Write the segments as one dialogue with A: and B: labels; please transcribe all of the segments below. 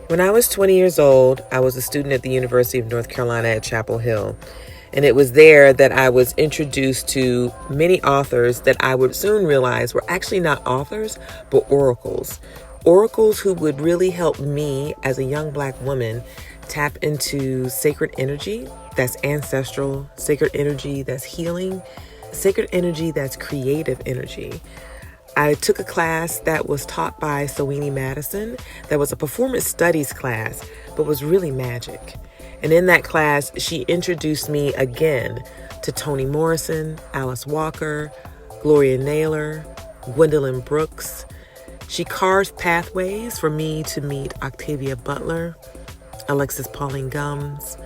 A: When I was 20 years old, I was a student at the University of North Carolina at Chapel Hill. And it was there that I was introduced to many authors that I would soon realize were actually not authors, but oracles. Oracles who would really help me as a young Black woman tap into sacred energy that's ancestral, sacred energy that's healing, sacred energy that's creative energy. I took a class that was taught by Sowini Madison that was a performance studies class, but was really magic. And in that class, she introduced me again to Toni Morrison, Alice Walker, Gloria Naylor, Gwendolyn Brooks. She carved pathways for me to meet Octavia Butler, Alexis Pauline Gumbs,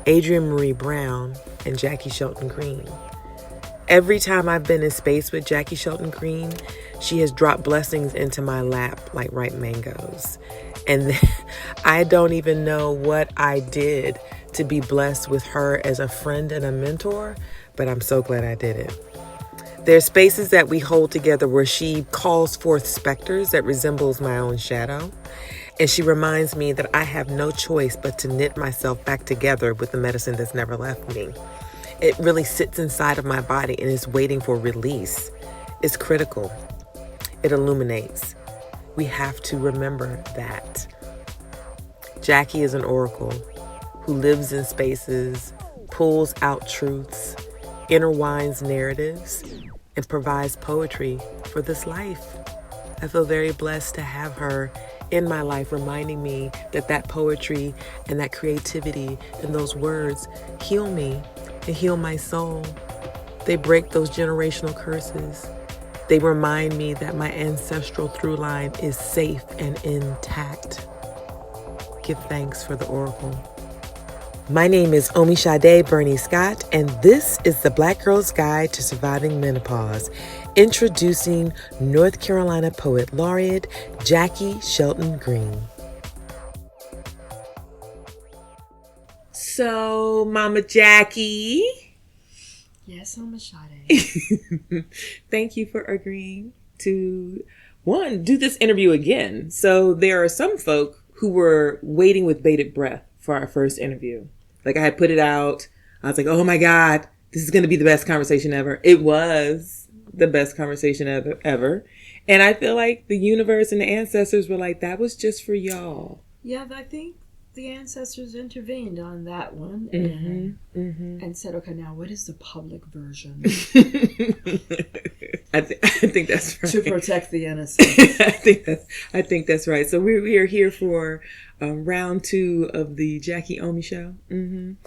A: Adrienne Marie Brown, and Jaki Shelton Green. Every time I've been in space with Jaki Shelton Green, she has dropped blessings into my lap like ripe mangoes. And I don't even know what I did to be blessed with her as a friend and a mentor, but I'm so glad I did it. There's spaces that we hold together where she calls forth specters that resembles my own shadow. And she reminds me that I have no choice but to knit myself back together with the medicine that's never left me. It really sits inside of my body and is waiting for release. It's critical. It illuminates. We have to remember that. Jaki is an oracle who lives in spaces, pulls out truths, intertwines narratives, and provides poetry for this life. I feel very blessed to have her in my life, reminding me that that poetry and that creativity and those words heal me and heal my soul. They break those generational curses. They remind me that my ancestral through line is safe and intact. Give thanks for the oracle. My name is Omishade Bernie Scott, and this is the Black Girl's Guide to Surviving Menopause, introducing North Carolina Poet Laureate Jaki Shelton Green. So, Mama Jaki.
B: Yes, Omishade.
A: Thank you for agreeing to, do this interview again. So there are some folk who were waiting with bated breath for our first interview. Like, I had put it out. I was like, oh my God, this is going to be the best conversation ever. It was the best conversation ever. And I feel like the universe and the ancestors were like, that was just for y'all.
B: Yeah, I think the ancestors intervened on that one and said, okay, now what is the public version?
A: I think that's right.
B: To protect the innocent.
A: I think that's right. So we are here for round 2 of the Jaki Omi show. And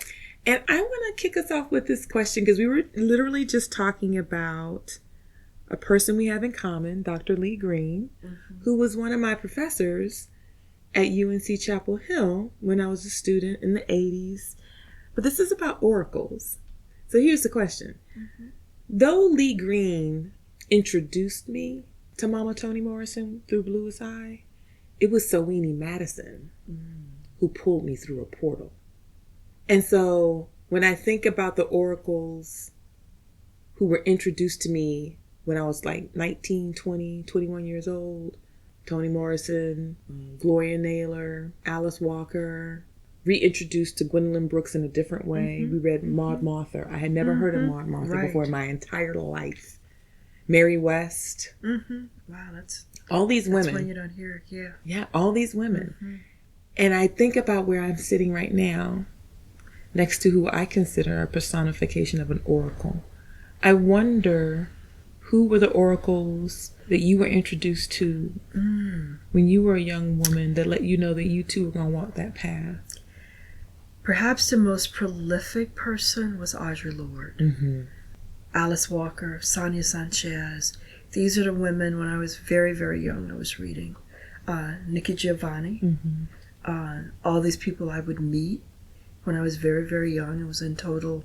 A: I want to kick us off with this question because we were literally just talking about a person we have in common, Dr. Lee Green, who was one of my professors at UNC Chapel Hill when I was a student in the 80s. But this is about oracles. So here's the question. Though Lee Green introduced me to Mama Toni Morrison through Bluest Eye, it was Sowini Madison who pulled me through a portal. And so when I think about the oracles who were introduced to me when I was like 19, 20, 21 years old, Toni Morrison, Gloria Naylor, Alice Walker, reintroduced to Gwendolyn Brooks in a different way. We read Maud Martha. I had never heard of Maud Martha before in my entire life. Mary West.
B: Wow, that's
A: all these women.
B: That's when you don't hear it,
A: Yeah, all these women. And I think about where I'm sitting right now, next to who I consider a personification of an oracle. I wonder, who were the oracles that you were introduced to when you were a young woman that let you know that you too were going to walk that path?
B: Perhaps the most prolific person was Audre Lorde. Alice Walker, Sonia Sanchez. These are the women when I was very, very young I was reading. Nikki Giovanni. All these people I would meet when I was very, very young. I was in total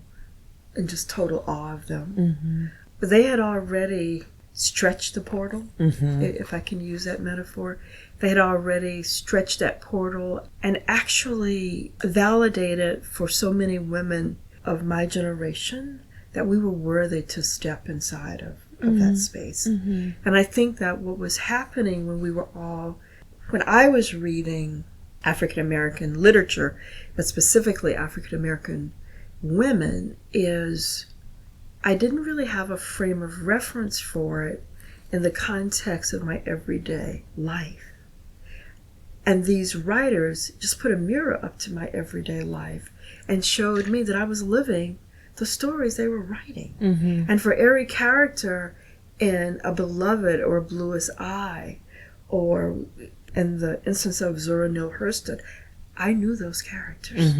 B: awe of them. But they had already stretched the portal, if I can use that metaphor. They had already stretched that portal and actually validated for so many women of my generation that we were worthy to step inside of that space. And I think that what was happening when I was reading African American literature, but specifically African American women, is I didn't really have a frame of reference for it in the context of my everyday life. And these writers just put a mirror up to my everyday life and showed me that I was living the stories they were writing. And for every character in A Beloved or Bluest Eye, or in the instance of Zora Neale Hurston, I knew those characters.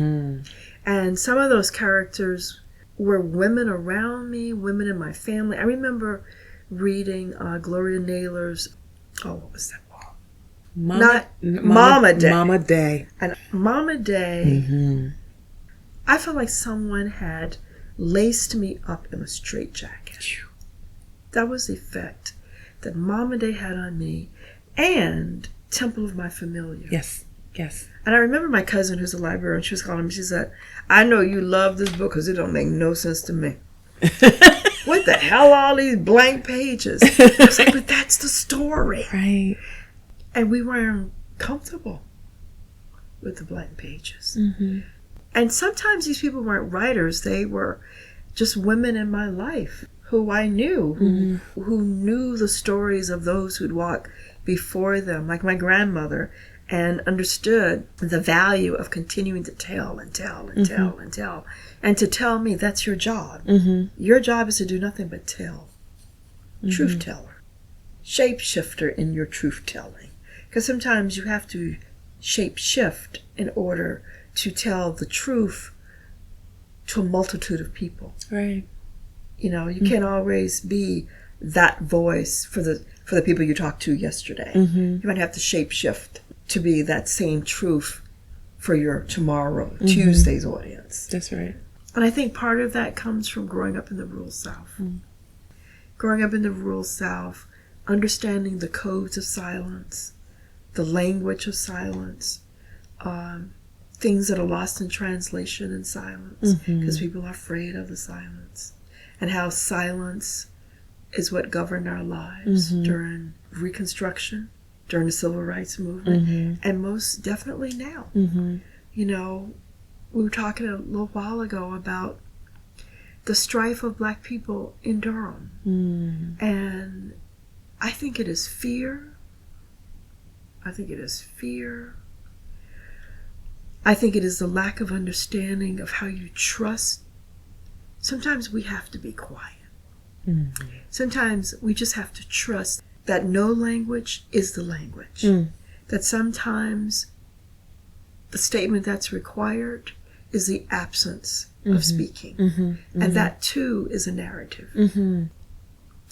B: And some of those characters were women around me, women in my family. I remember reading Gloria Naylor's, what was that? Mama Day.
A: Mama Day.
B: And Mama Day, I felt like someone had laced me up in a straitjacket. That was the effect that Mama Day had on me, and Temple of My Familiar.
A: Yes.
B: And I remember my cousin, who's a librarian, she was calling me, she said, I know you love this book because it don't make no sense to me. What the hell are all these blank pages? I was like, but that's the story.
A: Right.
B: And we weren't comfortable with the blank pages. And sometimes these people weren't writers. They were just women in my life who I knew, who knew the stories of those who'd walked before them, like my grandmother, and understood the value of continuing to tell and tell and tell and tell. And to tell me, that's your job. Your job is to do nothing but tell. Truth teller. Shapeshifter in your truth telling. Because sometimes you have to shape shift in order to tell the truth to a multitude of people.
A: Right.
B: You know, you can't always be that voice for the people you talked to yesterday. You might have to shape shift to be that same truth for your tomorrow, Tuesday's audience.
A: That's right.
B: And I think part of that comes from growing up in the rural South. Growing up in the rural South, understanding the codes of silence, the language of silence, things that are lost in translation in silence because people are afraid of the silence, and how silence is what governed our lives during Reconstruction, during the Civil Rights Movement, and most definitely now. You know, we were talking a little while ago about the strife of Black people in Durham, and I think it is fear. I think it is fear. I think it is the lack of understanding of how you trust. Sometimes we have to be quiet. Sometimes we just have to trust that no language is the language. That sometimes the statement that's required is the absence of speaking. And that too is a narrative. And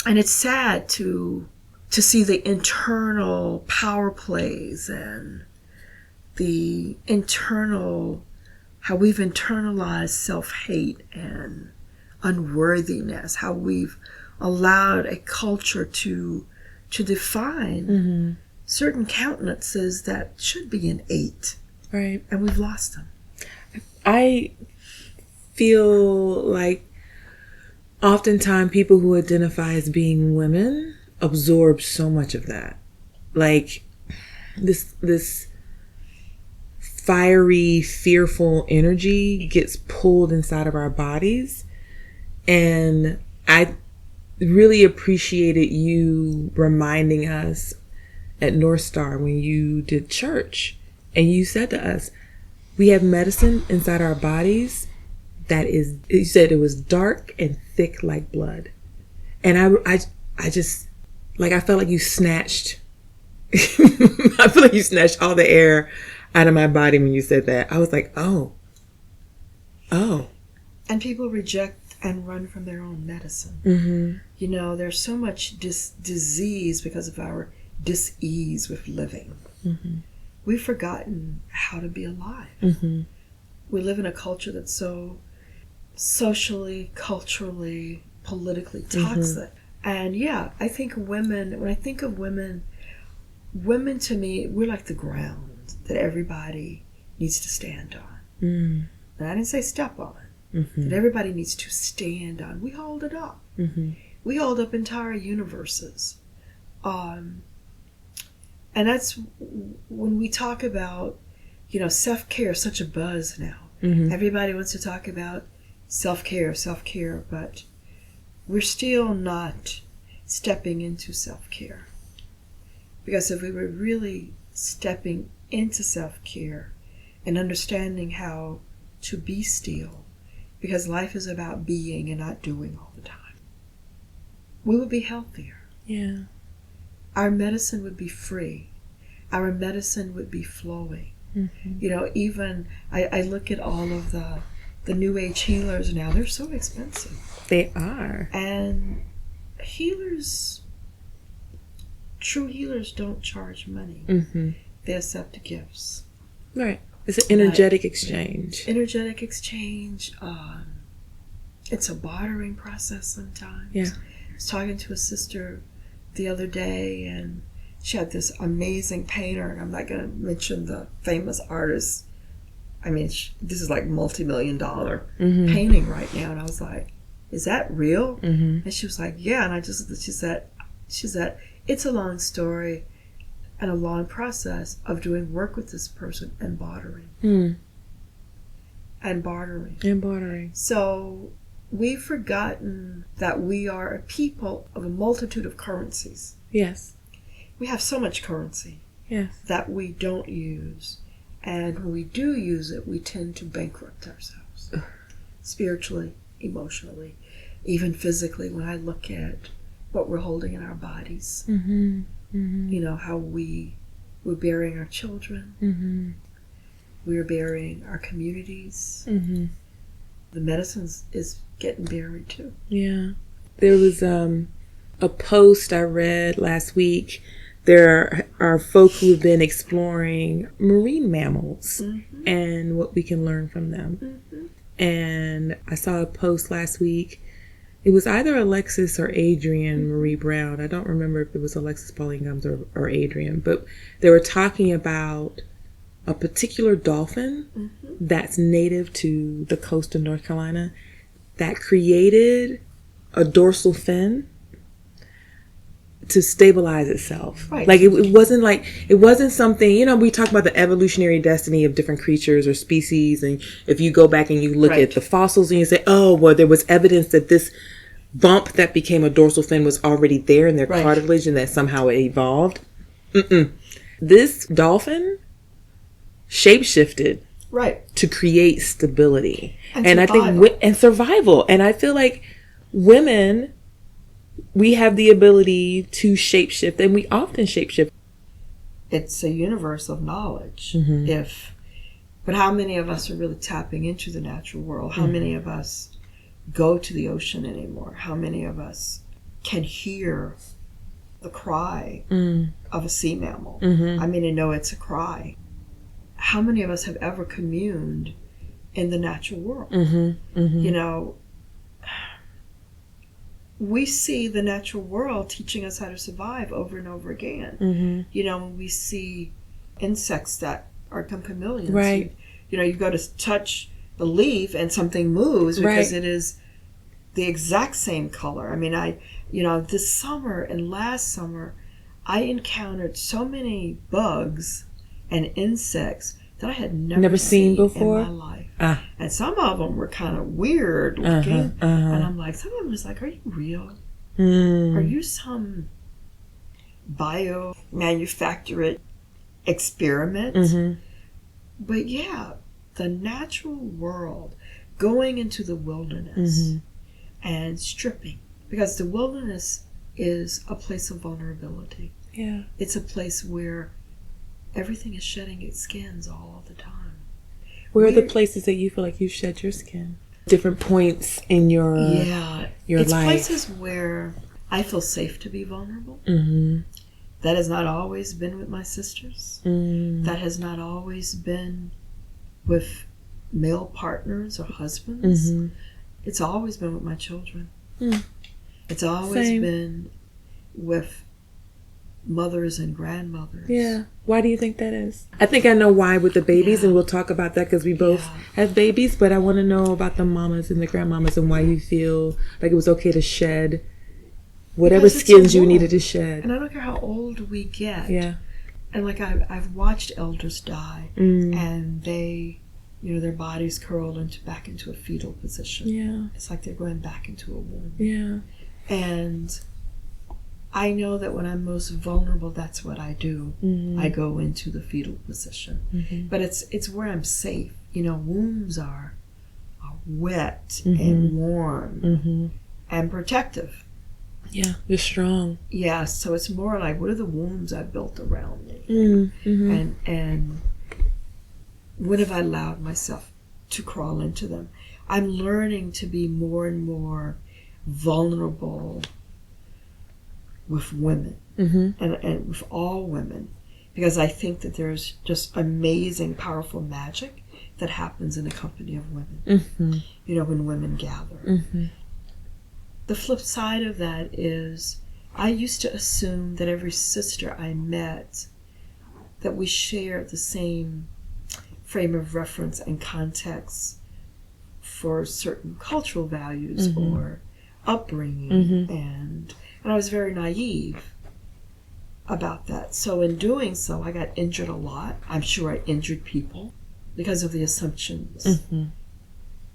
B: it's sad to see the internal power plays and the internal, how we've internalized self-hate and unworthiness, how we've allowed a culture to define certain countenances that should be an 8.
A: Right.
B: And we've lost them.
A: I feel like oftentimes people who identify as being women absorb so much of that. Like this fiery, fearful energy gets pulled inside of our bodies. And I really appreciated you reminding us at North Star when you did church, and you said to us, we have medicine inside our bodies that is, you said it was dark and thick like blood. And I just, like, I felt like you snatched, I feel like you snatched all the air out of my body when you said that. I was like, oh.
B: And people reject and run from their own medicine. You know, there's so much disease because of our dis-ease with living. We've forgotten how to be alive. We live in a culture that's so socially, culturally, politically toxic. And yeah, I think women, when I think of women to me, we're like the ground that everybody needs to stand on. And I didn't say step on. That everybody needs to stand on. We hold it up. We hold up entire universes. And that's when we talk about self-care is such a buzz now. Everybody wants to talk about self-care, but we're still not stepping into self-care. Because if we were really stepping into self-care and understanding how to be still, because life is about being and not doing all the time, we would be healthier.
A: Yeah.
B: Our medicine would be free. Our medicine would be flowing. Even I look at all of the new age healers now, they're so expensive.
A: They are.
B: And true healers don't charge money. They accept gifts.
A: Right. It's an energetic exchange.
B: Energetic exchange. It's a bartering process sometimes.
A: Yeah.
B: I was talking to a sister the other day, and she had this amazing painter, and I'm not going to mention the famous artist. I mean, this is like multi-million-dollar painting right now, and I was like, "Is that real?" And she was like, "Yeah." And she said, "It's a long story and a long process of doing work with this person and bartering, and bartering." So we've forgotten that we are a people of a multitude of currencies.
A: Yes.
B: We have so much currency that we don't use. And when we do use it, we tend to bankrupt ourselves. Spiritually, emotionally, even physically, when I look at what we're holding in our bodies. How we're burying our children. We're burying our communities. The medicine is getting buried too.
A: Yeah. There was a post I read last week. There are folk who have been exploring marine mammals and what we can learn from them. And I saw a post last week. It was either Alexis or Adrienne Marie Brown. I don't remember if it was Alexis Pauline Gumbs or Adrienne, but they were talking about a particular dolphin that's native to the coast of North Carolina that created a dorsal fin to stabilize itself.
B: Right.
A: Like it wasn't something, we talk about the evolutionary destiny of different creatures or species, and if you go back and you look at the fossils and you say, oh, well, there was evidence that this bump that became a dorsal fin was already there in their cartilage and that somehow it evolved. This dolphin shapeshifted to create stability and I think and survival. And I feel like women, we have the ability to shapeshift, and we often shapeshift.
B: It's a universe of knowledge. But how many of us are really tapping into the natural world? How many of us go to the ocean anymore? How many of us can hear the cry of a sea mammal? I mean, I know it's a cry. How many of us have ever communed in the natural world? We see the natural world teaching us how to survive over and over again. When we see insects that are chameleons, you go to touch the leaf and something moves because it is the exact same color. I mean, this summer and last summer, I encountered so many bugs and insects that I had never seen before in my life. And some of them were kind of weird looking. And I'm like, some of them was like, are you real? Are you some bio-manufactured experiment? But yeah, the natural world, going into the wilderness and stripping. Because the wilderness is a place of vulnerability.
A: Yeah.
B: It's a place where everything is shedding its skins all the time.
A: Where are the places that you feel like you shed your skin? Different points in your life.
B: It's places where I feel safe to be vulnerable. That has not always been with my sisters. That has not always been with male partners or husbands. It's always been with my children. It's always been with mothers and grandmothers.
A: Yeah. Why do you think that is? I think I know why with the babies, and we'll talk about that because we both have babies, but I want to know about the mamas and the grandmamas and why you feel like it was okay to shed whatever skins you needed to shed.
B: And I don't care how old we get.
A: Yeah.
B: And like I've watched elders die, and they, their bodies curl back into a fetal position.
A: Yeah.
B: It's like they're going back into a womb.
A: Yeah.
B: And I know that when I'm most vulnerable, that's what I do. I go into the fetal position. But it's where I'm safe. Wombs are wet and warm and protective.
A: Yeah, you're strong.
B: Yeah, so it's more like, what are the wombs I've built around me? And when have I allowed myself to crawl into them? I'm learning to be more and more vulnerable with women and with all women, because I think that there's just amazing, powerful magic that happens in the company of women, when women gather. The flip side of that is I used to assume that every sister I met, that we shared the same frame of reference and context for certain cultural values or upbringing, and I was very naive about that. So in doing so, I got injured a lot. I'm sure I injured people because of the assumptions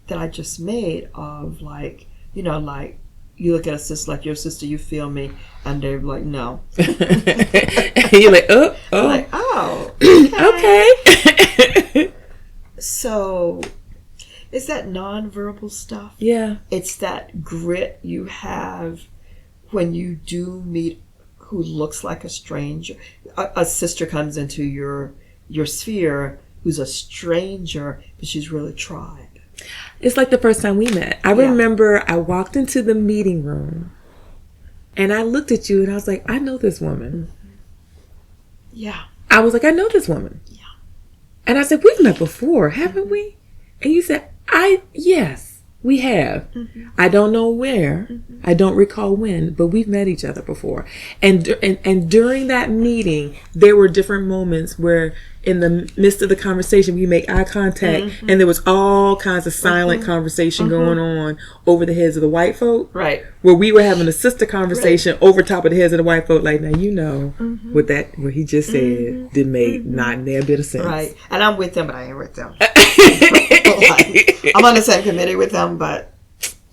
B: that I just made of like, like, you look at a sister like your sister, you feel me, and they're like, no.
A: You're like, oh.
B: I'm like, oh,
A: okay.
B: So it's that nonverbal stuff.
A: Yeah.
B: It's that grit you have when you do meet who looks like a stranger. A sister comes into your sphere who's a stranger, but she's really tried.
A: It's like the first time we met. I remember I walked into the meeting room and I looked at you and I was like, I know this woman.
B: Yeah.
A: I was like, I know this woman.
B: Yeah.
A: And I said, we've met before, haven't we? And you said, yes, we have. I don't know where. I don't recall when, but we've met each other before. And during that meeting, there were different moments where in the midst of the conversation, we make eye contact, and there was all kinds of silent conversation going on over the heads of the white folk.
B: Right.
A: Where we were having a sister conversation over top of the heads of the white folk. Like, now, what he just said didn't make not a bit of sense.
B: Right. And I'm with them, but I ain't with them. I'm on the same committee with them, but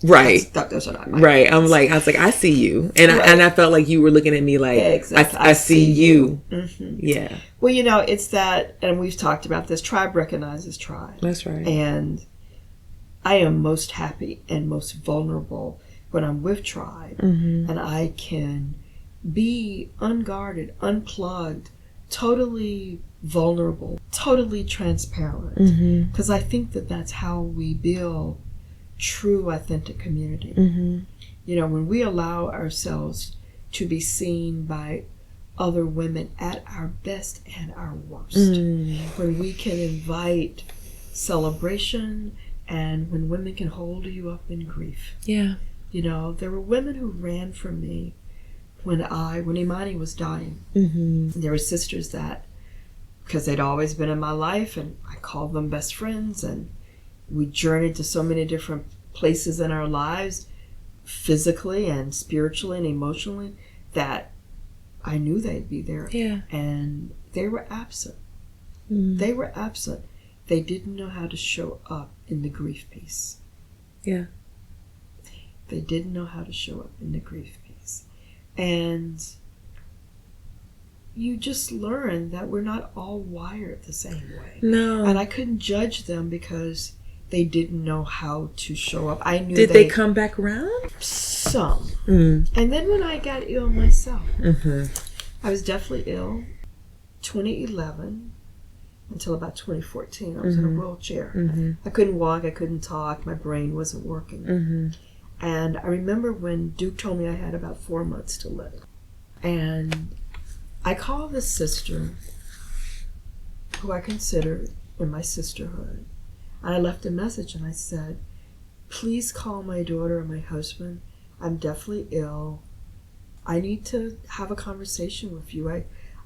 A: right.
B: That's what I
A: right. I was like, I see you. And I felt like you were looking at me like, exactly. I see you. Yeah.
B: Well, it's that, and we've talked about this, tribe recognizes tribe.
A: That's right.
B: And I am most happy and most vulnerable when I'm with tribe, and I can be unguarded, unplugged, totally vulnerable, totally transparent, because I think that that's how we build true, authentic community. When we allow ourselves to be seen by other women at our best and our worst, when we can invite celebration, and when women can hold you up in grief.
A: Yeah.
B: There were women who ran from me when Imani was dying. There were sisters that, because they'd always been in my life, and I called them best friends, and we journeyed to so many different places in our lives, physically and spiritually and emotionally, that I knew they'd be there.
A: Yeah.
B: And they were absent. They were absent. They didn't know how to show up in the grief piece.
A: Yeah.
B: They didn't know how to show up in the grief piece. And you just learn that we're not all wired the same way.
A: No.
B: And I couldn't judge them because they didn't know how to show up. I knew.
A: Did they come back around?
B: Some. And then when I got ill myself, I was deathly ill 2011 until about 2014. I was in a wheelchair. I couldn't walk, I couldn't talk, my brain wasn't working. And I remember when Duke told me I had about 4 months to live. And I called this sister who I considered in my sisterhood. And I left a message and I said, please call my daughter and my husband. I'm deathly ill. I need to have a conversation with you. And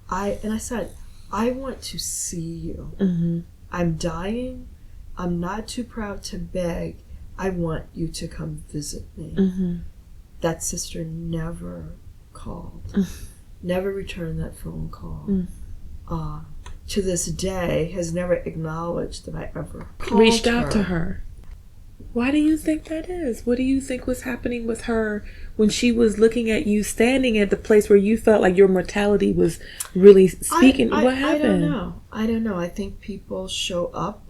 B: I said, I want to see you. I'm dying. I'm not too proud to beg. I want you to come visit me. That sister never called. Never returned that phone call. to this day, has never acknowledged that I ever
A: reached out to her. Why do you think that is? What do you think was happening with her when she was looking at you, standing at the place where you felt like your mortality was really speaking? What happened?
B: I don't know. I think people show up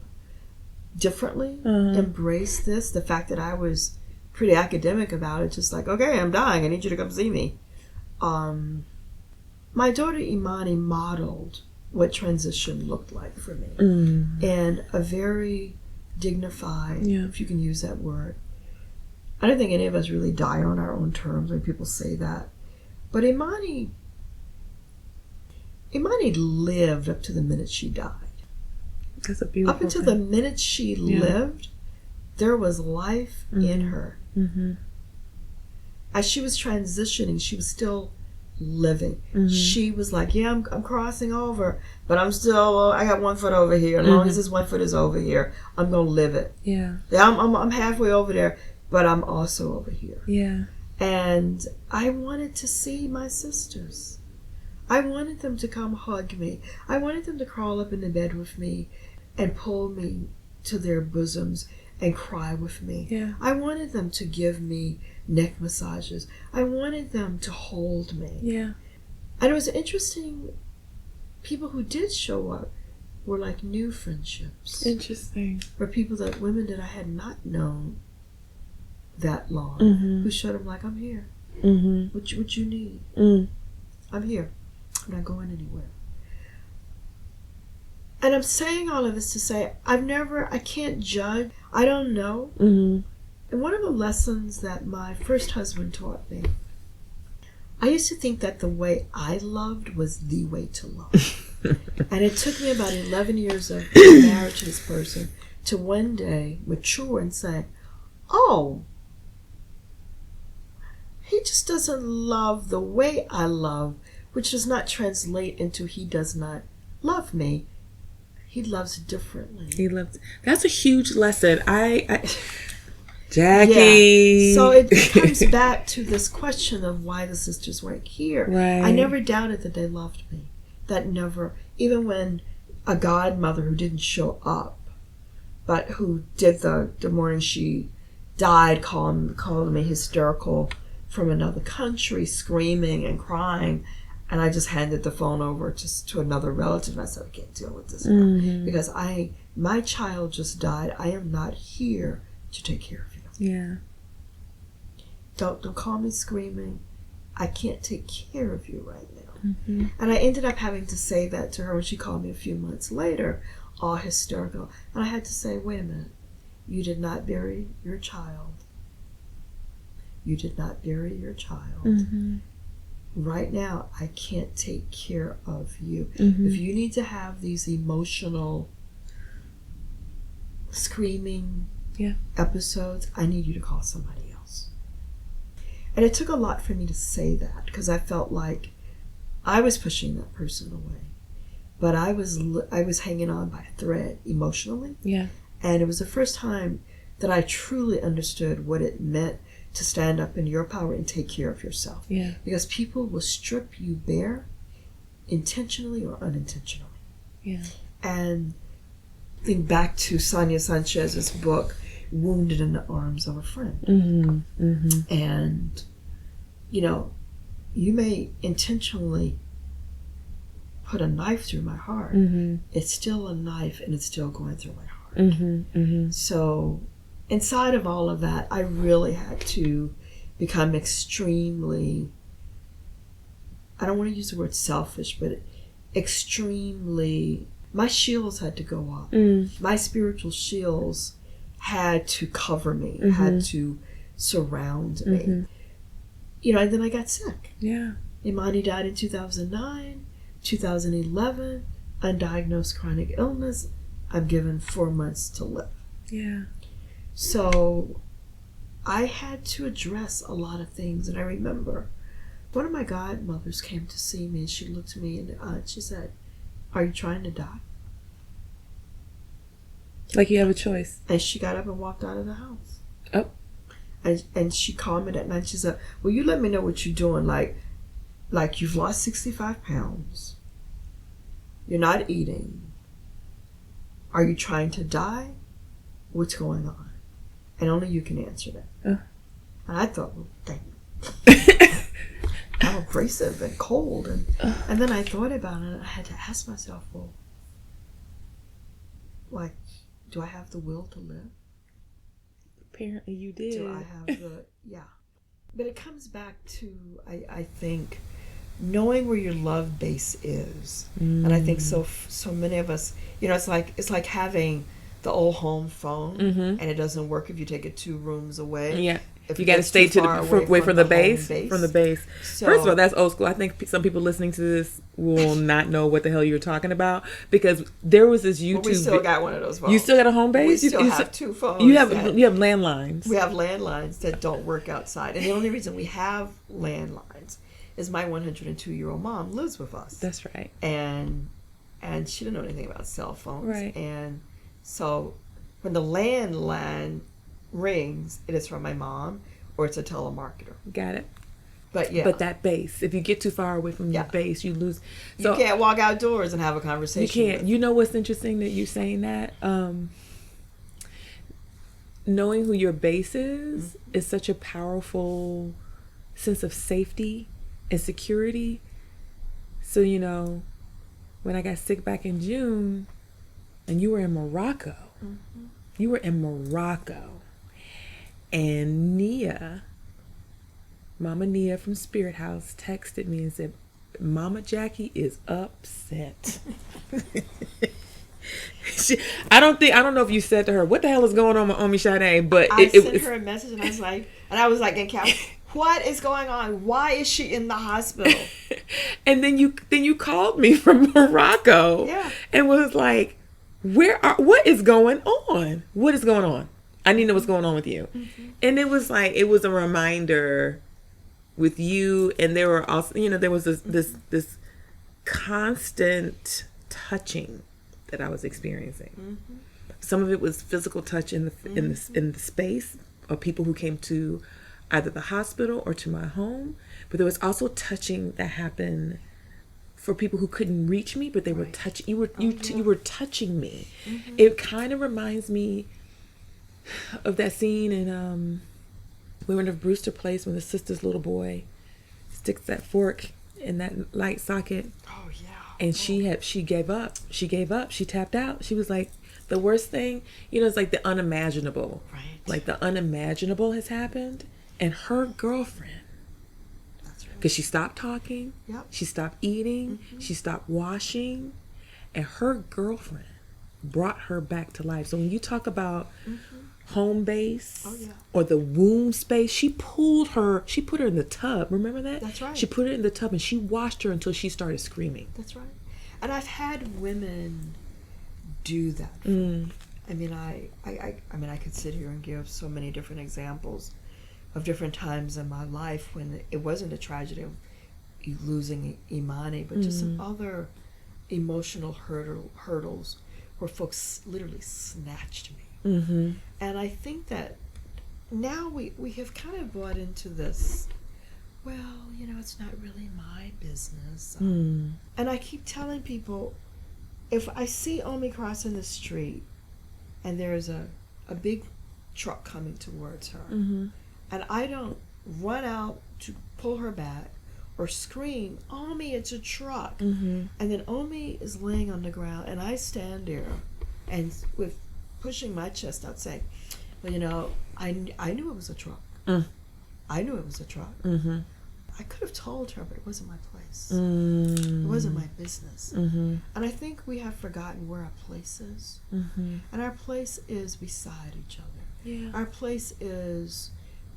B: differently, embrace this. The fact that I was pretty academic about it, just like, okay, I'm dying, I need you to come see me. My daughter Imani modeled what transition looked like for me, and a very dignified, if you can use that word. I don't think any of us really die on our own terms when people say that, but Imani lived up to the minute she died.
A: That's a beautiful
B: Up until
A: thing.
B: the minute she lived, there was life in her. As she was transitioning, she was still living. She was like, yeah, I'm crossing over, but I'm still, I got 1 foot over here. As long as this 1 foot is over here, I'm going to live it.
A: Yeah.
B: I'm halfway over there, but I'm also over here.
A: Yeah.
B: And I wanted to see my sisters. I wanted them to come hug me. I wanted them to crawl up in the bed with me and pull me to their bosoms and cry with me.
A: Yeah.
B: I wanted them to give me neck massages. I wanted them to hold me.
A: Yeah.
B: And it was interesting, people who did show up were like new friendships.
A: Interesting.
B: Were women that I had not known that long, who showed up like, I'm here. What you need? I'm here. I'm not going anywhere. And I'm saying all of this to say, I can't judge. I don't know. And one of the lessons that my first husband taught me, I used to think that the way I loved was the way to love. And it took me about 11 years of marriage to this person to one day mature and say, oh, he just doesn't love the way I love, which does not translate into he does not love me. He loves differently.
A: That's a huge lesson. Jaki.
B: Yeah. So it comes back to this question of why the sisters weren't here.
A: Right.
B: I never doubted that they loved me. That never, even when a godmother who didn't show up, but who did the morning she died, calling me hysterical from another country, screaming and crying. And I just handed the phone over to another relative. I said, I can't deal with this now. Because my child just died. I am not here to take care of you.
A: Yeah.
B: Don't call me screaming. I can't take care of you right now. And I ended up having to say that to her when she called me a few months later, all hysterical. And I had to say, wait a minute. You did not bury your child. You did not bury your child. Right now, I can't take care of you. If you need to have these emotional screaming episodes, I need you to call somebody else. And it took a lot for me to say that, because I felt like I was pushing that person away. But I was hanging on by a thread emotionally.
A: Yeah.
B: And it was the first time that I truly understood what it meant to stand up in your power and take care of yourself.
A: Yeah.
B: Because people will strip you bare, intentionally or unintentionally.
A: Yeah.
B: And think back to Sonia Sanchez's book, Wounded in the Arms of a Friend. And, you may intentionally put a knife through my heart. It's still a knife and it's still going through my heart. So inside of all of that, I really had to become extremely, I don't want to use the word selfish, but extremely, my shields had to go up. My spiritual shields had to cover me, had to surround me. And then I got sick.
A: Yeah.
B: Imani died in 2009, 2011, undiagnosed chronic illness. I'm given 4 months to live.
A: Yeah.
B: So I had to address a lot of things. And I remember one of my godmothers came to see me and she looked me in the eye and she said, are you trying to die?
A: Like you have a choice.
B: And she got up and walked out of the house.
A: Oh.
B: And she called me that night. She said, well, you let me know what you're doing. Like you've lost 65 pounds. You're not eating. Are you trying to die? What's going on? And only you can answer that. And I thought, well, dang. I'm abrasive and cold. And then I thought about it, and I had to ask myself, well, like, do I have the will to live?
A: Apparently you did.
B: Do I have the, yeah. But it comes back to, I think, knowing where your love base is. And I think so many of us, you know, it's like having the old home phone, and it doesn't work if you take it 2 rooms away.
A: Yeah.
B: If
A: you got to stay away from the base. From the base. So, first of all, that's old school. I think some people listening to this will not know what the hell you're talking about, because there was this YouTube.
B: We still got one of those phones.
A: You still got a home base?
B: We still have 2 phones.
A: You have landlines.
B: We have landlines that don't work outside, and the only reason we have landlines is my 102-year-old mom lives with us.
A: That's right.
B: And she didn't know anything about cell phones.
A: Right.
B: And so when the landline rings, it is from my mom, or it's a telemarketer.
A: Got it.
B: But yeah.
A: But that base, if you get too far away from your base, you lose. So,
B: you can't walk outdoors and have a conversation.
A: You can't. You know what's interesting that you saying that? Knowing who your base is such a powerful sense of safety and security. So, you know, when I got sick back in June, and you were in Morocco. You were in Morocco. And Mama Nia from Spirit House texted me and said, Mama Jaki is upset. I don't know if you said to her, what the hell is going on with Omi Sade? But
B: I sent her a message, and I was like, in Cal, what is going on? Why is she in the hospital?
A: And then you called me from Morocco.
B: Yeah.
A: And was like, what is going on? What is going on? I need to know what's going on with you. And it was a reminder with you, and there were also, you know, there was this constant touching that I was experiencing. Some of it was physical touch in the space of people who came to either the hospital or to my home, but there was also touching that happened for people who couldn't reach me, but they were touching. You were touching me. It kind of reminds me of that scene in we were in a Brewster Place when the sister's little boy sticks that fork in that light socket.
B: Oh yeah.
A: And she gave up. She tapped out. She was like, the worst thing, you know, it's like the unimaginable.
B: Right.
A: Like the unimaginable has happened, and her girlfriend.
B: That's right.
A: Because she stopped talking.
B: Yep.
A: She stopped eating. She stopped washing, and her girlfriend brought her back to life. So when you talk about home base or the womb space, she put her in the tub. Remember that?
B: That's right.
A: She put her in the tub and she washed her until she started screaming.
B: That's right. And I've had women do that. I mean, I could sit here and give so many different examples of different times in my life when it wasn't a tragedy of losing Imani, but just some other emotional hurdles where folks literally snatched me. And I think that now we have kind of bought into this, well, you know, it's not really my business. And I keep telling people, if I see Omi crossing the street and there's a big truck coming towards her, and I don't run out to pull her back or scream, Omi, it's a truck. And then Omi is laying on the ground and I stand there and with pushing my chest out saying, well, you know, I knew it was a truck. I knew it was a truck. I could have told her, but it wasn't my place. It wasn't my business. And I think we have forgotten where our place is. And our place is beside each other. Yeah. Our place is,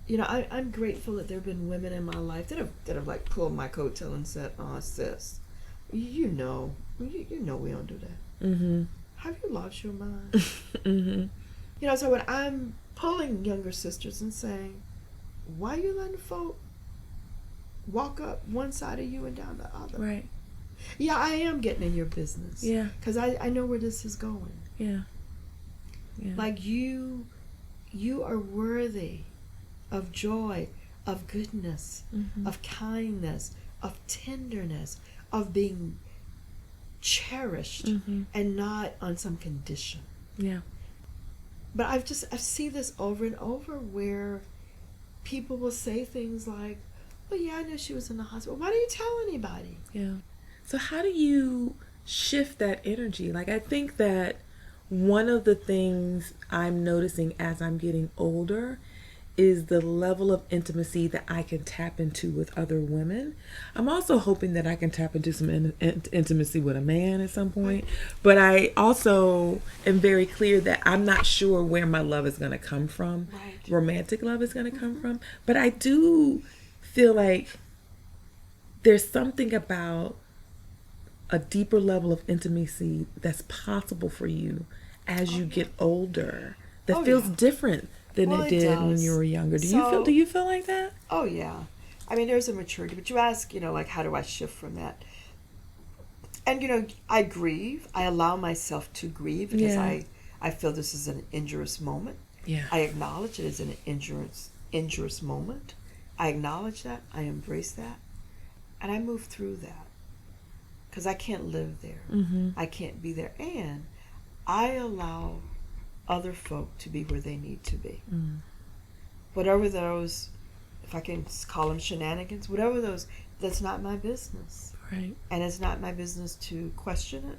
B: you know, I'm grateful that there have been women in my life that have like pulled my coattail and said, oh, sis, you know we don't do that. Have you lost your mind? You know, so when I'm pulling younger sisters and saying, why are you letting folk walk up one side of you and down the other? Right. Yeah, I am getting in your business. Yeah. Because I know where this is going. Yeah. Like you are worthy of joy, of goodness, of kindness, of tenderness, of being cherished and not on some condition.
A: Yeah.
B: But I see this over and over where people will say things like, "Well, yeah, I know she was in the hospital. Why didn't you tell anybody?"
A: Yeah. So how do you shift that energy? Like, I think that one of the things I'm noticing as I'm getting older is the level of intimacy that I can tap into with other women. I'm also hoping that I can tap into some intimacy with a man at some point. But I also am very clear that I'm not sure where my love is going to come from.
B: Right.
A: Romantic love is going to come from. But I do feel like there's something about a deeper level of intimacy that's possible for you as you get older that feels different than it did when you were younger. Do you feel like that?
B: Oh yeah. I mean, there's a maturity, but you ask, like, how do I shift from that? And I grieve. I allow myself to grieve because I feel this is an injurious moment.
A: Yeah.
B: I acknowledge it as an injurious moment. I acknowledge that. I embrace that. And I move through that. Because I can't live there. I can't be there. And I allow other folk to be where they need to be. Whatever those, if I can call them shenanigans, whatever those, that's not my business.
A: Right.
B: And it's not my business to question it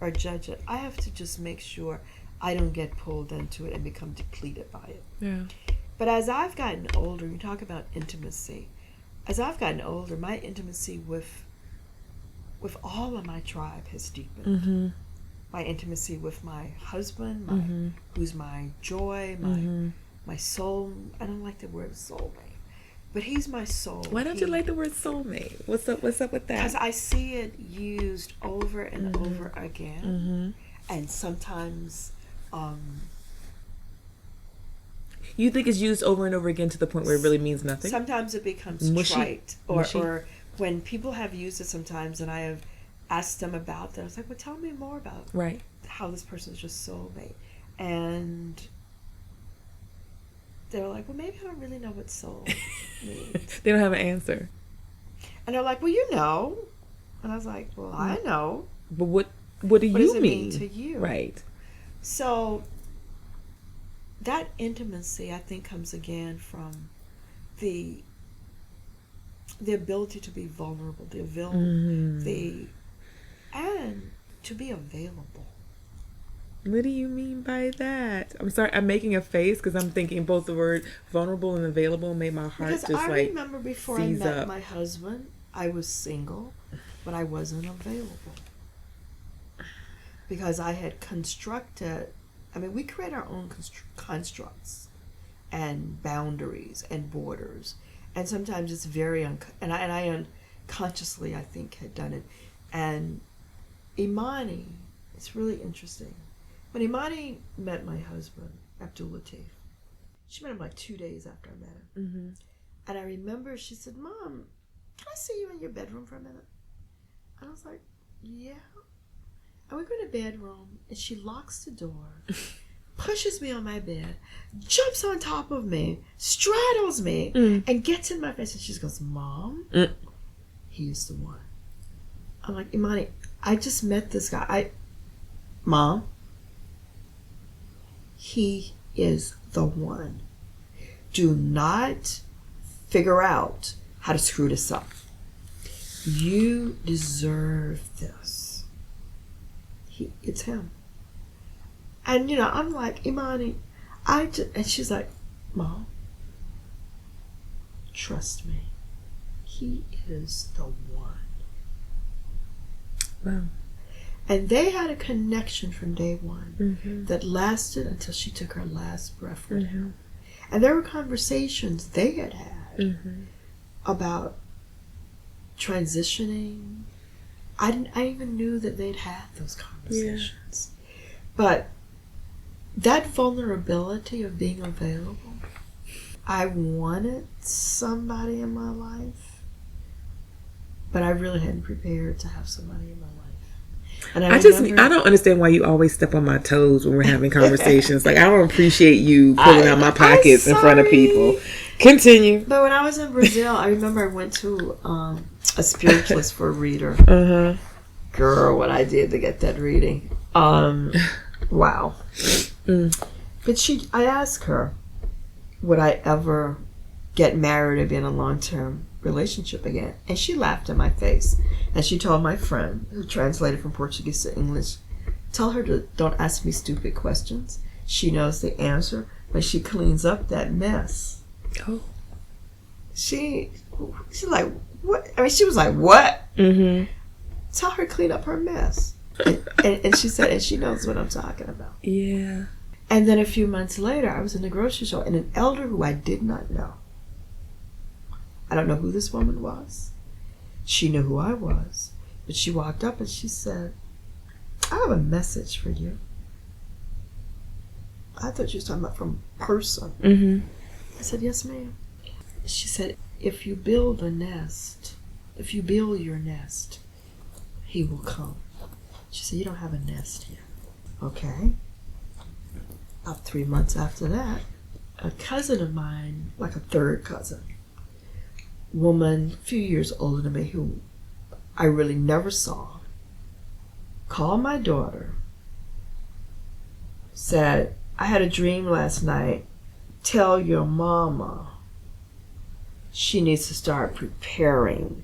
B: or judge it. I have to just make sure I don't get pulled into it and become depleted by it.
A: Yeah.
B: But as I've gotten older, you talk about intimacy. As I've gotten older, my intimacy with all of my tribe has deepened. My intimacy with my husband, who's my joy, my soul. I don't like the word soulmate, but he's my soul.
A: Why don't you like the word soulmate? What's up with that?
B: Because I see it used over and over again, and sometimes.
A: You think it's used over and over again to the point where it really means nothing?
B: Sometimes it becomes trite, or when people have used it sometimes, and I have asked them about that, I was like, well, tell me more about how this person is just soulmate. And they're like, well, maybe I don't really know what soul means.
A: They don't have an answer.
B: And they're like, well, you know. And I was like, well, I know.
A: But what do you
B: does it
A: mean
B: to you?
A: Right.
B: So that intimacy, I think, comes again from the ability to be vulnerable, and to be available.
A: What do you mean by that? I'm sorry, I'm making a face because I'm thinking both the word vulnerable and available made my heart
B: because
A: just
B: I remember before I met
A: up.
B: My husband, I was single, but I wasn't available. Because I had constructed, we create our own constructs and boundaries and borders. And sometimes it's very, and I unconsciously, I think, had done it. And Imani, it's really interesting. When Imani met my husband, Abdul Latif, she met him like 2 days after I met him. And I remember she said, Mom, can I see you in your bedroom for a minute? And I was like, yeah. And we go to the bedroom, and she locks the door, pushes me on my bed, jumps on top of me, straddles me, and gets in my face. And she goes, Mom, he's the one. I'm like, Imani, I just met this guy. Mom, he is the one. Do not figure out how to screw this up. You deserve this. It's him. And I'm like, Imani, and she's like, Mom, trust me, he is the one.
A: Wow.
B: And they had a connection from day one that lasted until she took her last breath with him. And there were conversations they had about transitioning. I even knew that they'd had those conversations. But that vulnerability of being available, I wanted somebody in my life, but I really hadn't prepared to have somebody in my life. And I
A: don't understand why you always step on my toes when we're having conversations. Like, I don't appreciate you pulling out my pockets in front of people. Continue.
B: But when I was in Brazil, I remember I went to a spiritualist for a reader. girl, what I did to get that reading. Wow. But I asked her, would I ever get married or be in a long-term relationship again? And she laughed in my face. And she told my friend, who translated from Portuguese to English, tell her to don't ask me stupid questions. She knows the answer, but she cleans up that mess.
A: Oh.
B: She's like, what? I mean, she was like, what?
A: Mm-hmm.
B: Tell her to clean up her mess. And she said, and she knows what I'm talking about.
A: Yeah.
B: And then a few months later, I was in the grocery store, and an elder who I did not know, I don't know who this woman was. She knew who I was. But she walked up and she said, I have a message for you. I thought she was talking about from a person.
A: Mm-hmm.
B: I said, yes, ma'am. She said, if you build your nest, he will come. She said, you don't have a nest yet. Okay. About 3 months after that, a cousin of mine, like a third cousin, woman, a few years older than me, who I really never saw, called my daughter, said, I had a dream last night. Tell your mama she needs to start preparing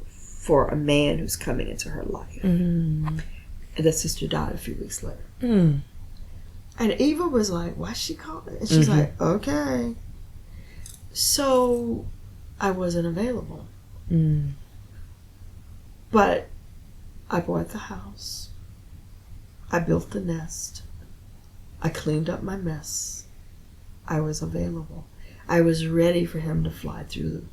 B: for a man who's coming into her life. Mm-hmm. And the sister died a few weeks later. Mm. And Eva was like, why's she calling? And she's like, okay. So I wasn't available. Mm. But I bought the house. I built the nest. I cleaned up my mess. I was available. I was ready for him to fly through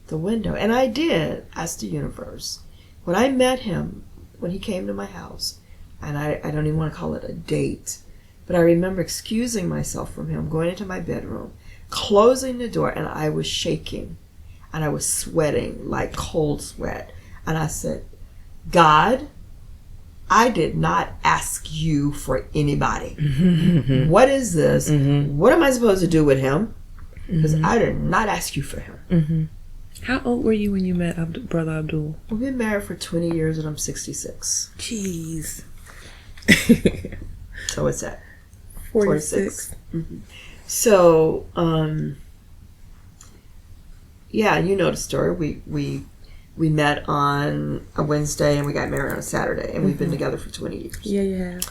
B: the window. And I did, ask the universe. When I met him, when he came to my house, and I don't even want to call it a date, but I remember excusing myself from him, going into my bedroom, closing the door, and I was shaking. And I was sweating, like cold sweat. And I said, God, I did not ask you for anybody. Mm-hmm. What is this? Mm-hmm. What am I supposed to do with him? Because I did not ask you for him. Mm-hmm.
A: How old were you when you met Brother Abdul?
B: We've been married for 20 years and I'm 66.
A: Jeez.
B: So what's that?
A: 46.
B: Mm-hmm. So, yeah, you know the story. We met on a Wednesday and we got married on a Saturday, and we've been together for 20 years.
A: Yeah.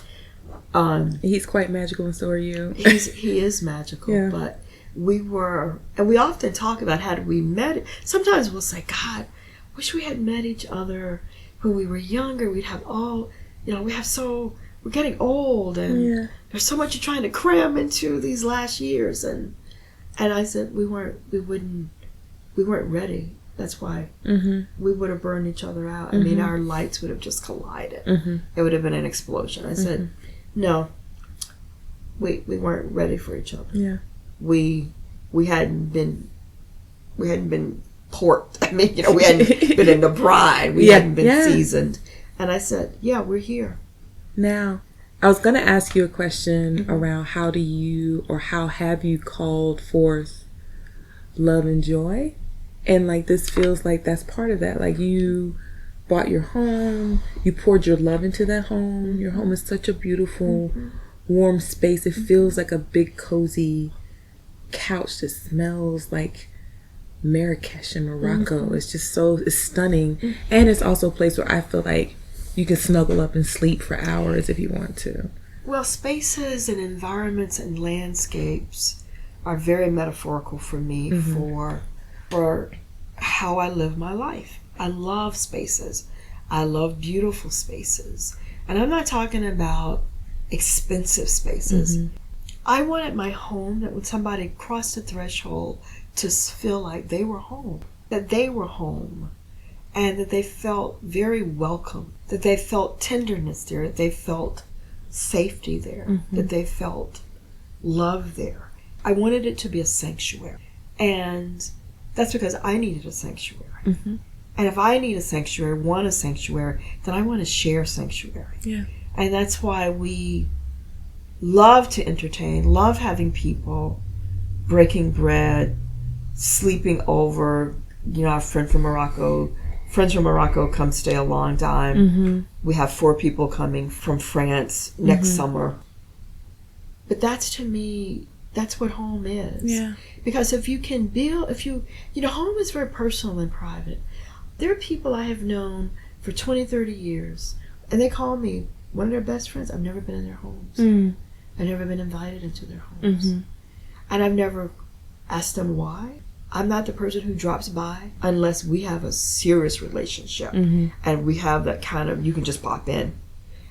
A: He's quite magical, and so are you.
B: He is magical, yeah. But we often talk about how we met. Sometimes we'll say, God, wish we had met each other when we were younger. We'd have we're getting old, and there's so much you're trying to cram into these last years. And I said we weren't ready. That's why we would have burned each other out. I mean, our lights would have just collided. It would have been an explosion. I said, no, we weren't ready for each other. Yeah. We hadn't been porked. I mean, we hadn't been in the brine. We hadn't been seasoned. And I said, yeah, we're here.
A: Now, I was going to ask you a question around how have you called forth love and joy? And like this feels like that's part of that. Like you bought your home, you poured your love into that home. Your home is such a beautiful, warm space. It feels like a big, cozy couch that smells like Marrakesh in Morocco. It's just it's stunning. And it's also a place where I feel like you can snuggle up and sleep for hours if you want to.
B: Well, spaces and environments and landscapes are very metaphorical for me for how I live my life. I love spaces. I love beautiful spaces. And I'm not talking about expensive spaces. I wanted my home that when somebody crossed the threshold to feel like they were home, that they were home, and that they felt very welcome, that they felt tenderness there, that they felt safety there, that they felt love there. I wanted it to be a sanctuary. And that's because I needed a sanctuary. And if I need a sanctuary, want a sanctuary, then I want to share sanctuary. Yeah. And that's why we love to entertain, love having people, breaking bread, sleeping over. Our friend from Morocco friends from Morocco come stay a long time. We have 4 people coming from France next summer. But that's, to me, that's what home is.
A: Yeah.
B: Because if you can build, home is very personal and private. There are people I have known for 20, 30 years, and they call me one of their best friends. I've never been in their homes. I've never been invited into their homes. And I've never asked them why. I'm not the person who drops by unless we have a serious relationship and we have that kind of, you can just pop in.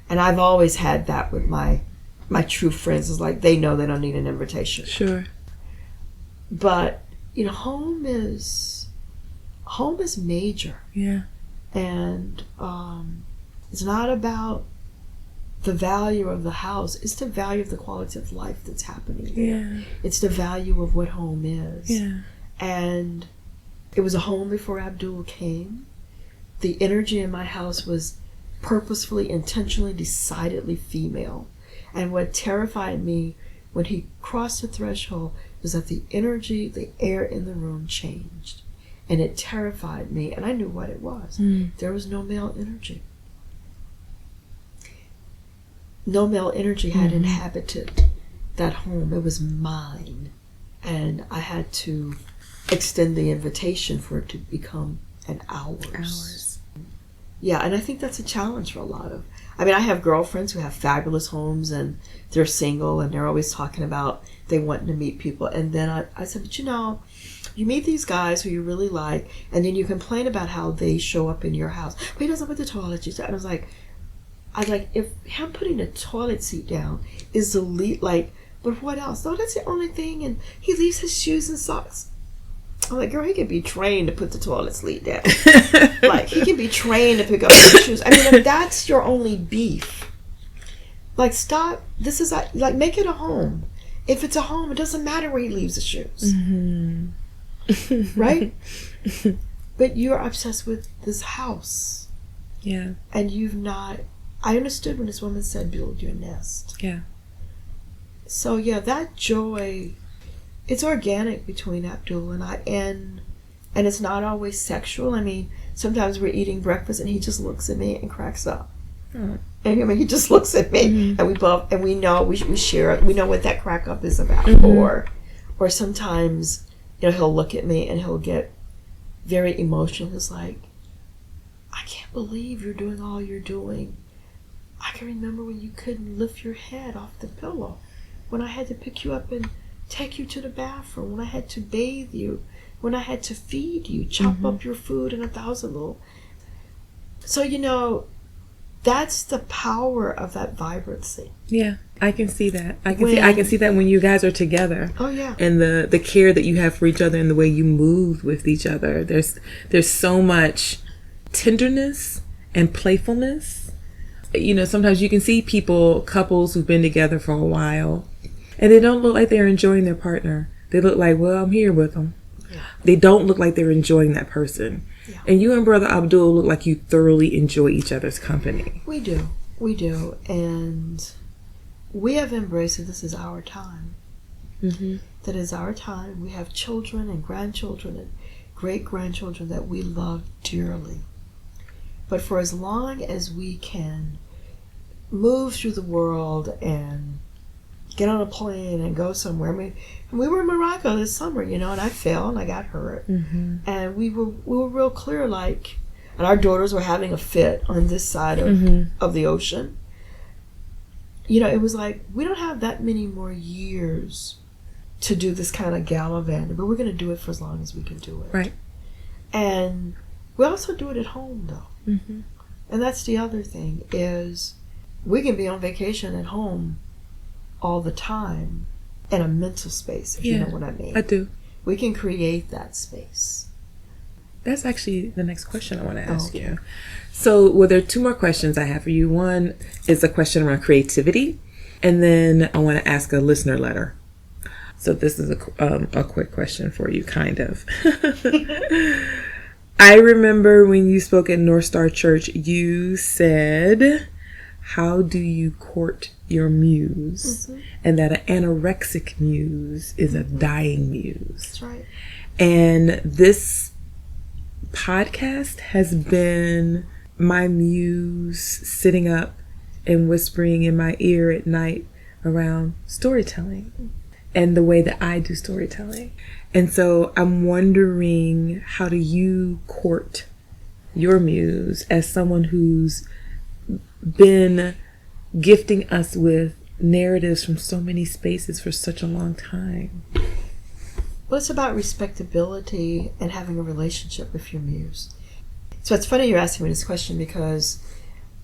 B: And I've always had that with my true friends. It's like they know they don't need an invitation.
A: Sure.
B: But, home is major.
A: Yeah.
B: And it's not about the value of the house. It's the value of the quality of life that's happening there.
A: Yeah.
B: It's the value of what home is.
A: Yeah.
B: And it was a home before Abdul came. The energy in my house was purposefully, intentionally, decidedly female. And what terrified me when he crossed the threshold was that the energy, the air in the room changed. And it terrified me, and I knew what it was. There was no male energy. No male energy had inhabited that home. It was mine. And I had to extend the invitation for it to become an ours. Yeah, and I think that's a challenge for a lot of, I have girlfriends who have fabulous homes and they're single and they're always talking about they want to meet people. And then I said, but you meet these guys who you really like, and then you complain about how they show up in your house. But he doesn't put the toilet seat down. And I was like, if him putting the toilet seat down is the lead, but what else? No, that's the only thing. And he leaves his shoes and socks. I'm like, girl, he can be trained to put the toilet seat down. He can be trained to pick up his shoes. If that's your only beef, stop. This is make it a home. If it's a home, it doesn't matter where he leaves the shoes. Right? But you're obsessed with this house.
A: Yeah.
B: And you've not, I understood when this woman said, build your nest.
A: Yeah.
B: So yeah, that joy, it's organic between Abdul and I, and it's not always sexual. Sometimes we're eating breakfast and he just looks at me and cracks up. And he just looks at me and we both, and we know, we share it. We know what that crack up is about. Or sometimes, he'll look at me and he'll get very emotional. It's like, I can't believe you're doing all you're doing. I can remember when you couldn't lift your head off the pillow, when I had to pick you up and take you to the bathroom, when I had to bathe you, when I had to feed you, chop up your food in 1,000 little. So, that's the power of that vibrancy. Yeah,
A: I can see that. I can see that when you guys are together.
B: Oh yeah.
A: And the care that you have for each other and the way you move with each other. There's so much tenderness and playfulness. Sometimes you can see couples who've been together for a while, and they don't look like they're enjoying their partner. They look like, well, I'm here with them. Yeah. They don't look like they're enjoying that person. Yeah. And you and Brother Abdul look like you thoroughly enjoy each other's company.
B: We do. And we have embraced that this is our time. That is our time. We have children and grandchildren and great-grandchildren that we love dearly. But for as long as we can move through the world and get on a plane and go somewhere. We were in Morocco this summer, and I fell and I got hurt. And we were real clear, and our daughters were having a fit on this side of the ocean. It was like, we don't have that many more years to do this kind of gallivanting, but we're going to do it for as long as we can do it.
A: Right.
B: And we also do it at home, though. And that's the other thing, is we can be on vacation at home all the time in a mental space, if you know what I mean.
A: I do.
B: We can create that space.
A: That's actually the next question I want to ask you. So, there are 2 more questions I have for you. One is a question around creativity, and then I want to ask a listener letter. So this is a quick question for you, kind of. I remember when you spoke at North Star Church, you said, how do you court your muse? And that an anorexic muse is a dying muse.
B: That's right.
A: And this podcast has been my muse sitting up and whispering in my ear at night around storytelling and the way that I do storytelling. And so I'm wondering, how do you court your muse as someone who's been gifting us with narratives from so many spaces for such a long time?
B: Well, it's about respectability and having a relationship with your muse. So it's funny you're asking me this question, because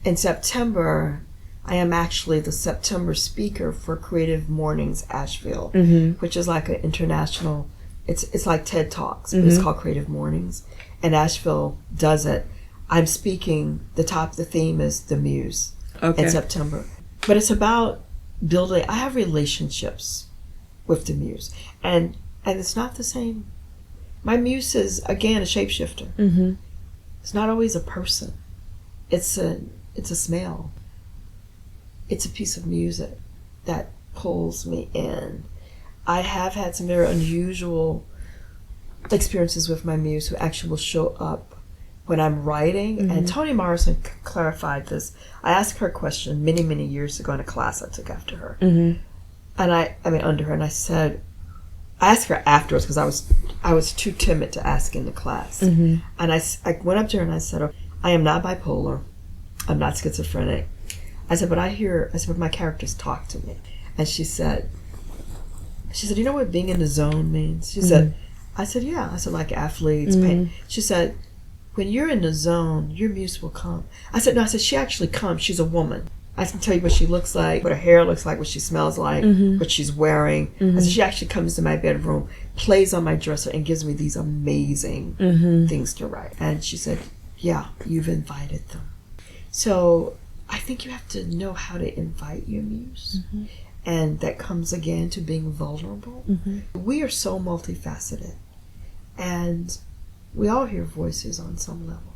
B: in September, I am actually the September speaker for Creative Mornings Asheville, which is like an international, it's like TED Talks, but it's called Creative Mornings. And Asheville does it. I'm speaking, the theme is the muse in September. But it's about building, I have relationships with the muse. And it's not the same. My muse is, again, a shapeshifter. It's not always a person. It's a smell. It's a piece of music that pulls me in. I have had some very unusual experiences with my muse who actually will show up when I'm writing. And Toni Morrison clarified this. I asked her a question many, many years ago in a class I took after her. And under her, and I said, I asked her afterwards because I was too timid to ask in the class. And I went up to her and I said, oh, I am not bipolar. I'm not schizophrenic. I said, but but my characters talk to me. And she said, you know what being in the zone means? She said, I said, yeah. I said, like athletes, pain. She said, when you're in the zone, your muse will come. I said, no, I said, she actually comes. She's a woman. I can tell you what she looks like, what her hair looks like, what she smells like, what she's wearing. I said, she actually comes to my bedroom, plays on my dresser, and gives me these amazing things to write. And she said, yeah, you've invited them. So I think you have to know how to invite your muse. And that comes again to being vulnerable. We are so multifaceted. And we all hear voices on some level.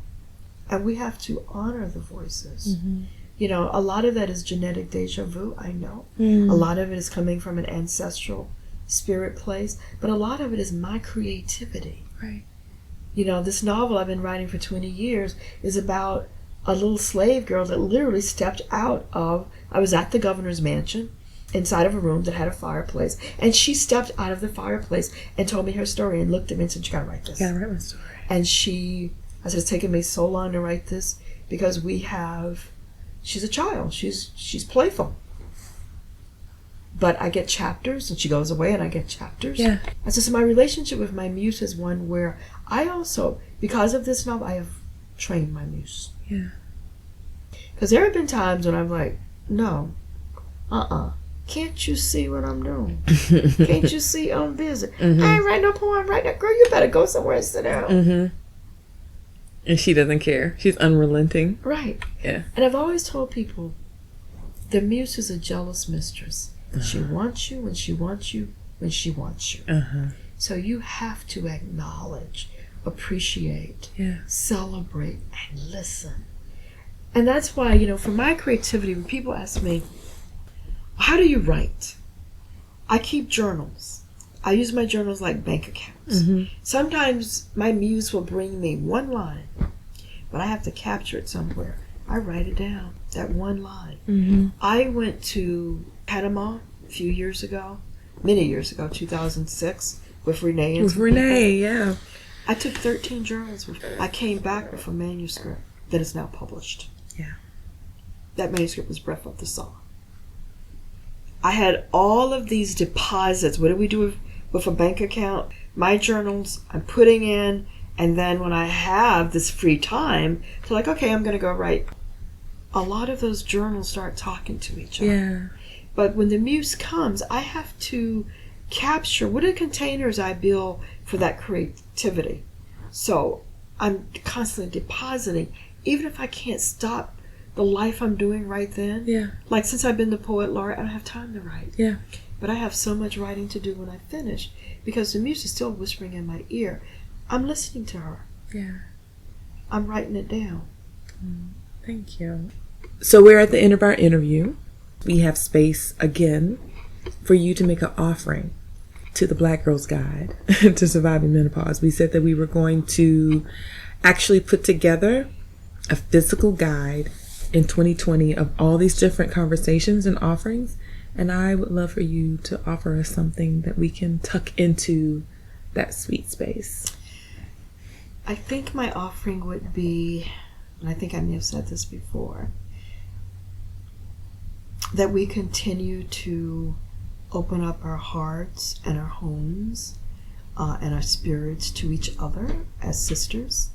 B: And we have to honor the voices. You know, a lot of that is genetic deja vu, I know. A lot of it is coming from an ancestral spirit place. But a lot of it is my creativity.
A: Right.
B: You know, this novel I've been writing for 20 years is about a little slave girl that literally stepped out of, I was at the governor's mansion inside of a room that had a fireplace, and she stepped out of the fireplace and told me her story and looked at me and said, you gotta write this.
A: You gotta write my story.
B: And I said, it's taken me so long to write this because she's a child, she's playful. But I get chapters and she goes away and I get chapters.
A: Yeah.
B: I said, so my relationship with my muse is one where I also, because of this novel, I have trained my muse.
A: Yeah.
B: Because there have been times when I'm like, no, can't you see what I'm doing? Can't you see I'm busy? I ain't writing no poem right now. Girl, you better go somewhere and sit down.
A: And she doesn't care. She's unrelenting.
B: Right.
A: Yeah.
B: And I've always told people, the muse is a jealous mistress. She wants you when she wants you when she wants you. So you have to acknowledge, appreciate, celebrate, and listen. And that's why, you know, for my creativity, when people ask me, how do you write? I keep journals. I use my journals like bank accounts. Sometimes my muse will bring me one line, but I have to capture it somewhere. I write it down, that one line. I went to Panama a few years ago, many years ago, 2006, with Renee. And
A: with Renee, yeah.
B: I took 13 journals with her. I came back with a manuscript that is now published.
A: Yeah.
B: That manuscript was Breath of the Song. I had all of these deposits. What do we do with a bank account? My journals I'm putting in, and then when I have this free time, so like, okay, I'm going to go write. A lot of those journals start talking to each other.
A: Yeah.
B: But when the muse comes, I have to capture what are containers I build for that creativity. So I'm constantly depositing, even if I can't stop the life I'm doing right then.
A: Yeah.
B: Like since I've been the poet laureate, I don't have time to write.
A: Yeah.
B: But I have so much writing to do when I finish because the muse is still whispering in my ear. I'm listening to her.
A: Yeah.
B: I'm writing it down.
A: Thank you. So we're at the end of our interview. We have space again for you to make an offering to the Black Girl's Guide to Surviving Menopause. We said that we were going to
C: actually put together a physical guide in 2020 of all these different conversations and offerings. And I would love for you to offer us something that we can tuck into that sweet space.
B: I think my offering would be, and I think I may have said this before, that we continue to open up our hearts and our homes and our spirits to each other as sisters,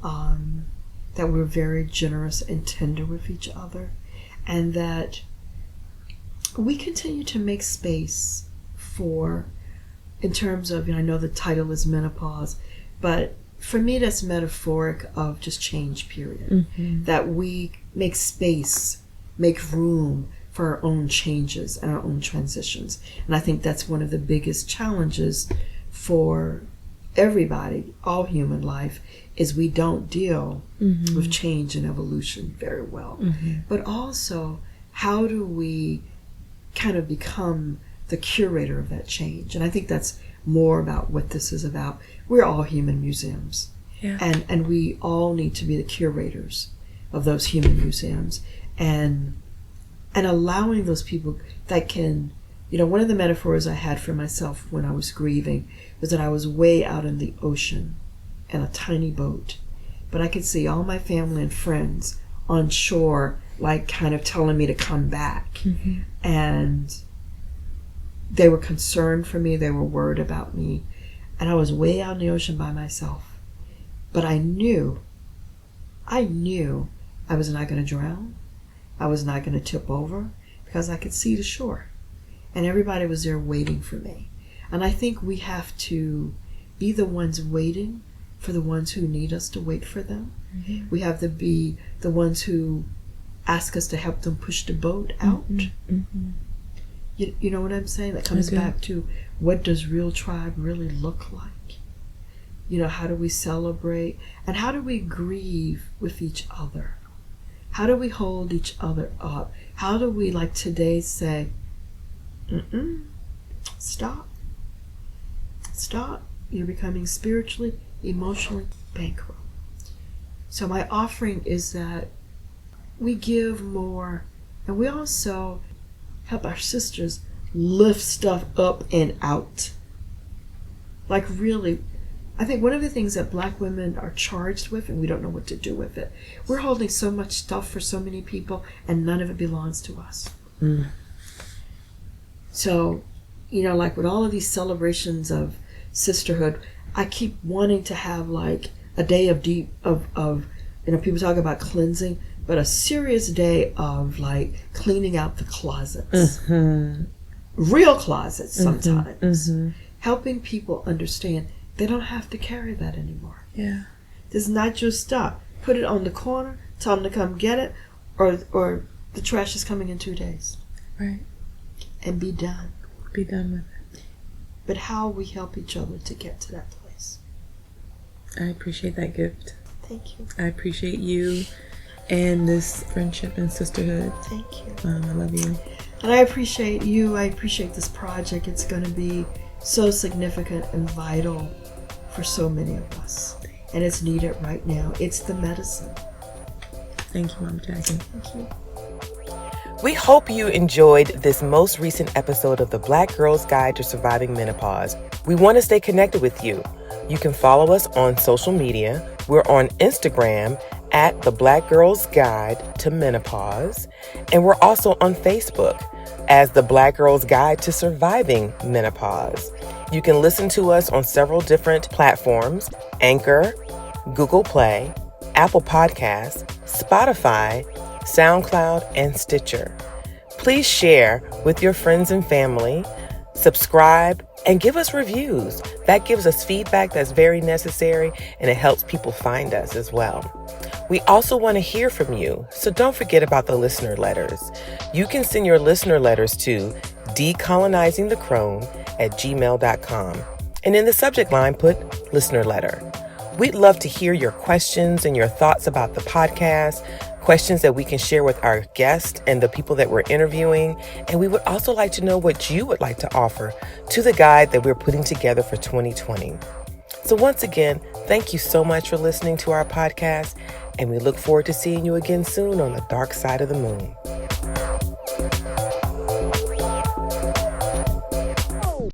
B: that we're very generous and tender with each other, and that we continue to make space for, in terms of, I know the title is menopause, but for me that's metaphoric of just change, period. That we make space, make room for our own changes and our own transitions. And I think that's one of the biggest challenges for everybody, all human life, is we don't deal with change and evolution very well. But also, how do we kind of become the curator of that change? And I think that's more about what this is about. We're all human museums.
C: Yeah.
B: And we all need to be the curators of those human museums. And allowing those people that can, one of the metaphors I had for myself when I was grieving was that I was way out in the ocean in a tiny boat, but I could see all my family and friends on shore, like kind of telling me to come back. And they were concerned for me, they were worried about me, and I was way out in the ocean by myself. But I knew I was not going to drown. I was not going to tip over, because I could see the shore. And everybody was there waiting for me. And I think we have to be the ones waiting for the ones who need us to wait for them. We have to be the ones who ask us to help them push the boat out. You know what I'm saying? That comes back to, what does real tribe really look like? How do we celebrate? And how do we grieve with each other? How do we hold each other up? How do we, like today, say, stop. Stop. You're becoming spiritually, emotionally bankrupt. So my offering is that we give more, and we also help our sisters lift stuff up and out. Like really, I think one of the things that Black women are charged with, and we don't know what to do with it, we're holding so much stuff for so many people, and none of it belongs to us. So, like with all of these celebrations of sisterhood, I keep wanting to have like a day of people talk about cleansing, but a serious day of like cleaning out the closets. Real closets sometimes. Helping people understand they don't have to carry that anymore.
C: Yeah.
B: This is not your stuff. Put it on the corner, tell them to come get it, or the trash is coming in 2 days.
C: Right.
B: And be done.
C: Be done with it.
B: But how we help each other to get to that place.
C: I appreciate that gift.
B: Thank you.
C: I appreciate you and this friendship and sisterhood.
B: Thank you.
C: I love you.
B: And I appreciate you. I appreciate this project. It's going to be so significant and vital for so many of us. And it's needed right now. It's the medicine.
C: Thank you, Mom Jaki.
B: Thank you.
A: We hope you enjoyed this most recent episode of the Black Girl's Guide to Surviving Menopause. We want to stay connected with you. You can follow us on social media. We're on Instagram at the Black Girl's Guide to Menopause. And we're also on Facebook as the Black Girl's Guide to Surviving Menopause. You can listen to us on several different platforms: Anchor, Google Play, Apple Podcasts, Spotify, SoundCloud, and Stitcher. Please share with your friends and family, subscribe, and give us reviews. That gives us feedback that's very necessary, and it helps people find us as well. We also want to hear from you, so don't forget about the listener letters. You can send your listener letters to decolonizingthecrone@gmail.com. And in the subject line, put listener letter. We'd love to hear your questions and your thoughts about the podcast, questions that we can share with our guests and the people that we're interviewing. And we would also like to know what you would like to offer to the guide that we're putting together for 2020. So So once again, thank you so much for listening to our podcast, and we look forward to seeing you again soon on the dark side of the moon.